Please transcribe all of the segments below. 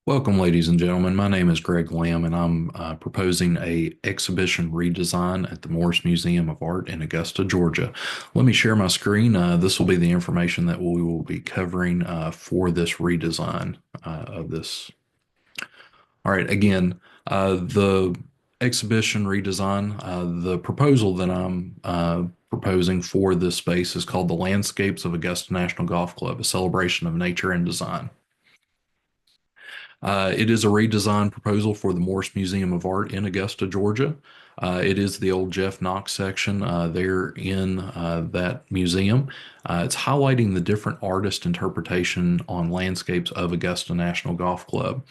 Welcome, ladies and gentlemen. My name is Greg Lamb, and I'm proposing a exhibition redesign at the Morris Museum of Art in Augusta, Georgia. Let me share my screen. This will be the information that we will be covering for this redesign of this. All right, again, the exhibition redesign, the proposal that I'm proposing for this space is called the Landscapes of Augusta National Golf Club, a celebration of nature and design. It is a redesign proposal for the Morse Museum of Art in Augusta, Georgia. It is the old Jeff Knox section there in that museum. It's highlighting the different artist interpretation on landscapes of Augusta National Golf Club.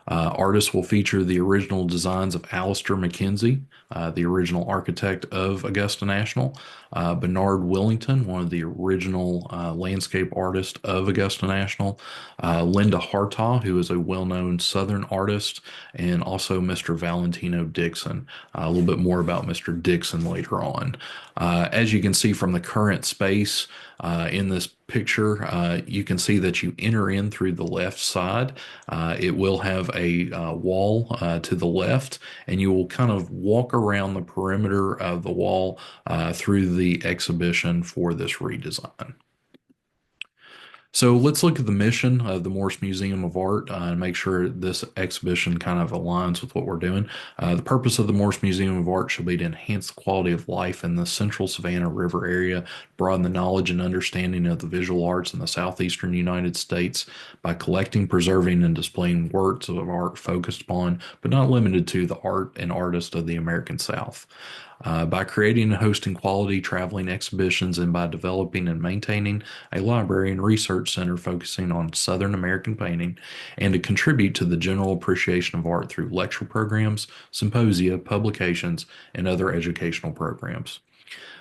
Artists will feature the original designs of Alistair McKenzie, the original architect of Augusta National, Bernard Willington, one of the original landscape artists of Augusta National, Linda Hartaw, who is a well-known Southern artist, and also Mr. Valentino Dixon. A little bit more about Mr. Dixon later on. As you can see from the current space in this picture, you can see that you enter in through the left side. It will have a wall to the left, and you will kind of walk around the perimeter of the wall through the exhibition for this redesign. So let's look at the mission of the Morse Museum of Art and make sure this exhibition kind of aligns with what we're doing. The purpose of the Morse Museum of Art shall be to enhance the quality of life in the central Savannah River area, broaden the knowledge and understanding of the visual arts in the southeastern United States by collecting, preserving, and displaying works of art focused upon, but not limited to, the art and artists of the American South. By creating and hosting quality traveling exhibitions and by developing and maintaining a library and research center focusing on Southern American painting, and to contribute to the general appreciation of art through lecture programs, symposia, publications, and other educational programs.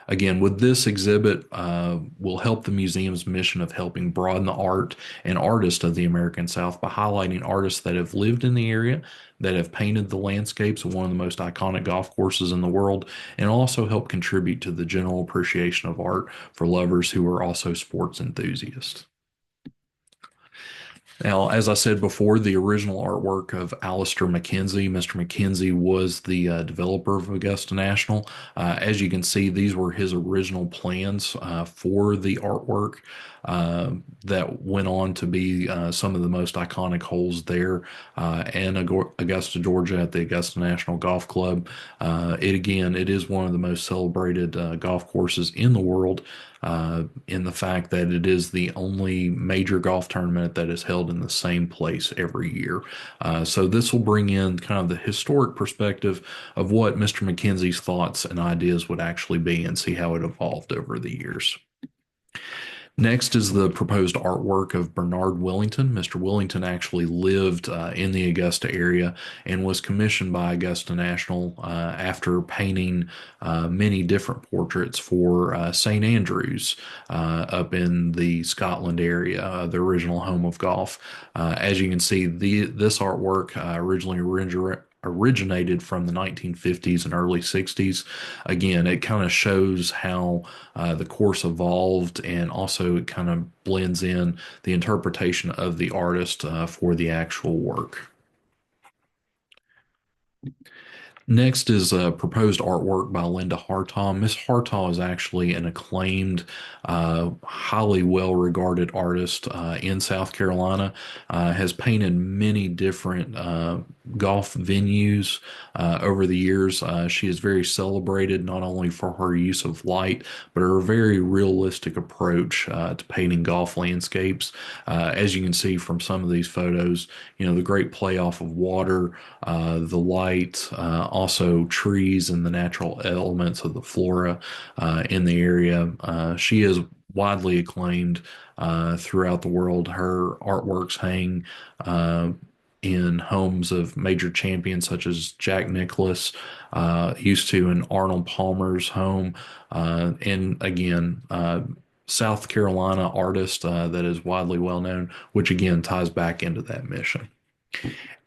Again, with this exhibit, will help the museum's mission of helping broaden the art and artists of the American South by highlighting artists that have lived in the area, that have painted the landscapes of one of the most iconic golf courses in the world, and also help contribute to the general appreciation of art for lovers who are also sports enthusiasts. Now, as I said before, the original artwork of Alistair McKenzie. Mr. McKenzie was the developer of Augusta National. As you can see, these were his original plans for the artwork that went on to be some of the most iconic holes there in Augusta, Georgia at the Augusta National Golf Club. It is one of the most celebrated golf courses in the world. In the fact that it is the only major golf tournament that is held in the same place every year. So this will bring in kind of the historic perspective of what Mr. McKenzie's thoughts and ideas would actually be and see how it evolved over the years. Next is the proposed artwork of Bernard Willington. Mr. Willington actually lived in the Augusta area and was commissioned by Augusta National after painting many different portraits for St. Andrews up in the Scotland area, the original home of golf. As you can see, this artwork originally originated from the 1950s and early 60s. Again, it kind of shows how the course evolved, and also it kind of blends in the interpretation of the artist for the actual work. Next is a proposed artwork by Linda Hartaw. Miss Hartaw is actually an acclaimed, highly well-regarded artist in South Carolina. Has painted many different golf venues over the years. She is very celebrated not only for her use of light, but her very realistic approach to painting golf landscapes. As you can see from some of these photos, the great playoff of water, the light, also trees and the natural elements of the flora in the area. She is widely acclaimed throughout the world. Her artworks hang in homes of major champions such as Jack Nicklaus, used to in Arnold Palmer's home, and again, South Carolina artist that is widely well known, which again ties back into that mission.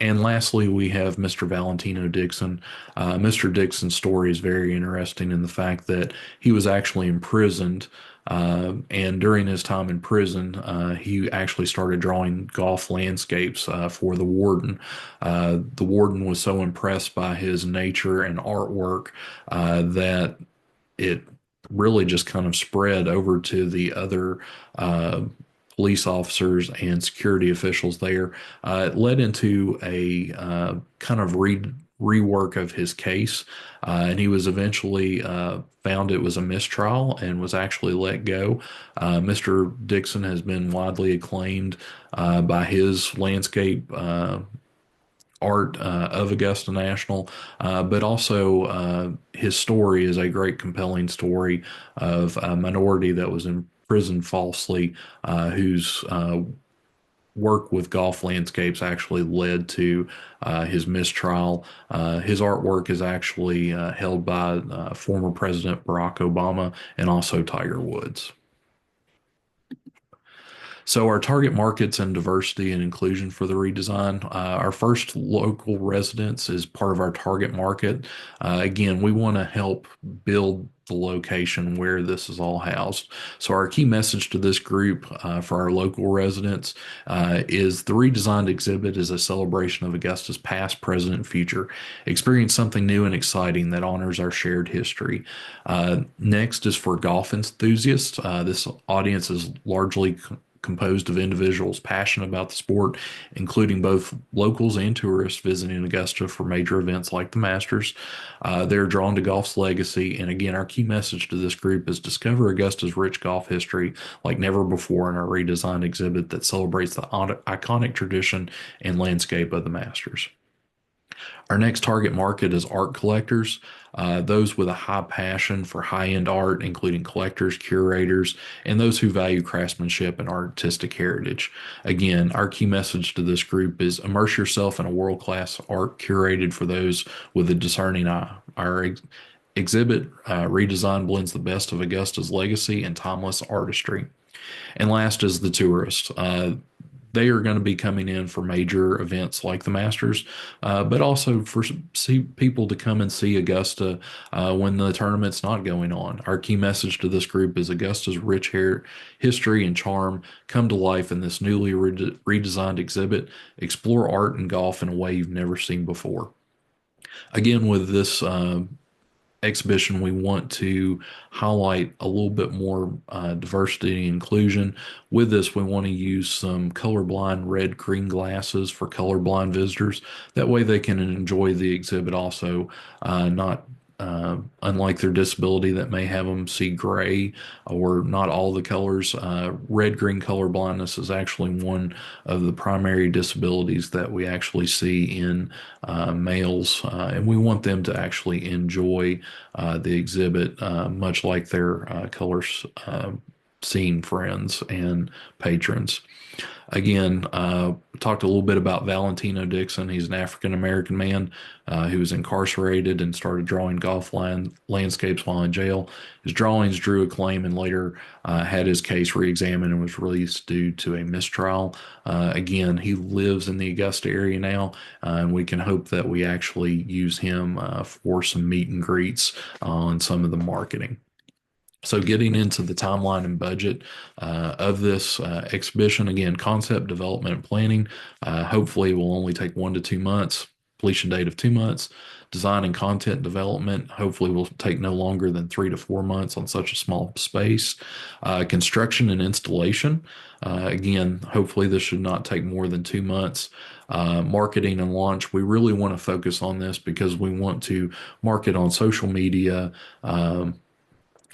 And lastly, we have Mr. Valentino Dixon. Mr. Dixon's story is very interesting in the fact that he was actually imprisoned And during his time in prison, he actually started drawing golf landscapes for the warden. The warden was so impressed by his nature and artwork that it really just kind of spread over to the other uh, police officers and security officials there. It led into a kind of rework of his case, and he was eventually found it was a mistrial and was actually let go. Mr. Dixon has been widely acclaimed by his landscape art of Augusta National, but also his story is a great, compelling story of a minority that was imprisoned falsely, whose work with golf landscapes actually led to his mistrial. His artwork is actually held by former President Barack Obama and also Tiger Woods. So our target markets and diversity and inclusion for the redesign. Our first local residents is part of our target market. Again, we want to help build the location where this is all housed. So our key message to this group for our local residents is the redesigned exhibit is a celebration of Augusta's past, present, and future. Experience something new and exciting that honors our shared history. Next is for golf enthusiasts. This audience is largely composed of individuals passionate about the sport, including both locals and tourists visiting Augusta for major events like the Masters. They're drawn to golf's legacy. And again, our key message to this group is discover Augusta's rich golf history like never before in our redesigned exhibit that celebrates the iconic tradition and landscape of the Masters. Our next target market is art collectors, those with a high passion for high-end art, including collectors, curators, and those who value craftsmanship and artistic heritage. Again, our key message to this group is immerse yourself in a world-class art curated for those with a discerning eye. Our exhibit redesign blends the best of Augusta's legacy and timeless artistry. And last is the tourist. They are going to be coming in for major events like the Masters, but also for people to come and see Augusta when the tournament's not going on. Our key message to this group is Augusta's rich history and charm come to life in this newly redesigned exhibit. Explore art and golf in a way you've never seen before. Again, with this exhibition, we want to highlight a little bit more diversity and inclusion. With this, we want to use some colorblind red green glasses for colorblind visitors. That way they can enjoy the exhibit also, not unlike their disability that may have them see gray or not all the colors. Red green color blindness is actually one of the primary disabilities that we actually see in males, and we want them to actually enjoy the exhibit much like their colors seeing friends and patrons. Again, talked a little bit about Valentino Dixon. He's an African American man who was incarcerated and started drawing golf landscapes while in jail. His drawings drew acclaim and later had his case re-examined and was released due to a mistrial. Again, he lives in the Augusta area now, and we can hope that we actually use him for some meet and greets on some of the marketing. So getting into the timeline and budget of this exhibition, again, concept development and planning, hopefully will only take 1 to 2 months, completion date of 2 months. Design and content development hopefully will take no longer than 3 to 4 months on such a small space. Construction and installation, again, hopefully this should not take more than 2 months. Marketing and launch, we really want to focus on this because we want to market on social media,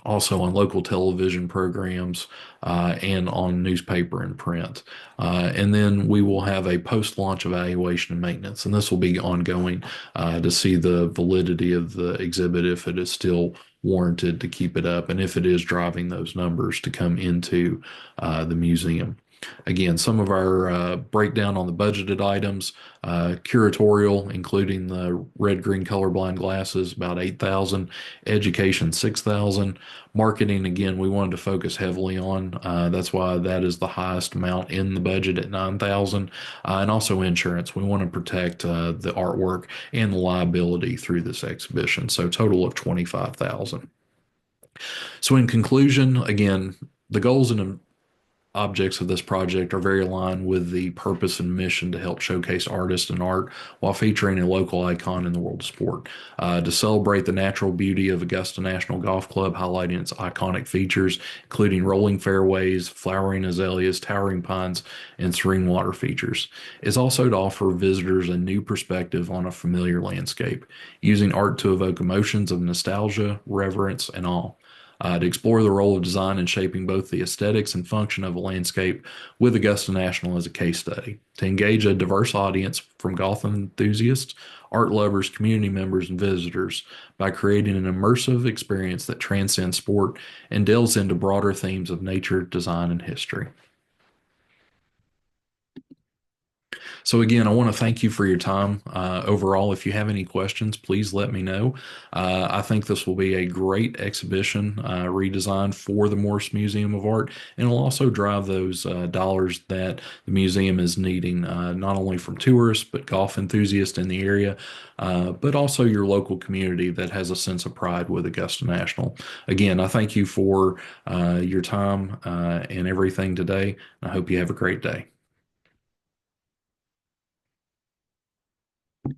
also on local television programs and on newspaper and print. And then we will have a post-launch evaluation and maintenance, and this will be ongoing to see the validity of the exhibit if it is still warranted to keep it up and if it is driving those numbers to come into the museum. Again, some of our breakdown on the budgeted items, curatorial, including the red, green, colorblind glasses, about 8,000, education, 6,000, marketing, again, we wanted to focus heavily on. That's why that is the highest amount in the budget at 9,000, and also insurance. We want to protect the artwork and the liability through this exhibition. So total of 25,000. So, in conclusion, again, the goals and objects of this project are very aligned with the purpose and mission to help showcase artists and art while featuring a local icon in the world of sport. To celebrate the natural beauty of Augusta National Golf Club, highlighting its iconic features, including rolling fairways, flowering azaleas, towering pines, and serene water features, is also to offer visitors a new perspective on a familiar landscape, using art to evoke emotions of nostalgia, reverence, and awe to explore the role of design in shaping both the aesthetics and function of a landscape with Augusta National as a case study, to engage a diverse audience from golf enthusiasts, art lovers, community members, and visitors by creating an immersive experience that transcends sport and delves into broader themes of nature, design, and history. So again, I want to thank you for your time. Overall, if you have any questions, please let me know. I think this will be a great exhibition redesign for the Morse Museum of Art, and it'll also drive those dollars that the museum is needing, not only from tourists, but golf enthusiasts in the area, but also your local community that has a sense of pride with Augusta National. Again, I thank you for your time and everything today. I hope you have a great day.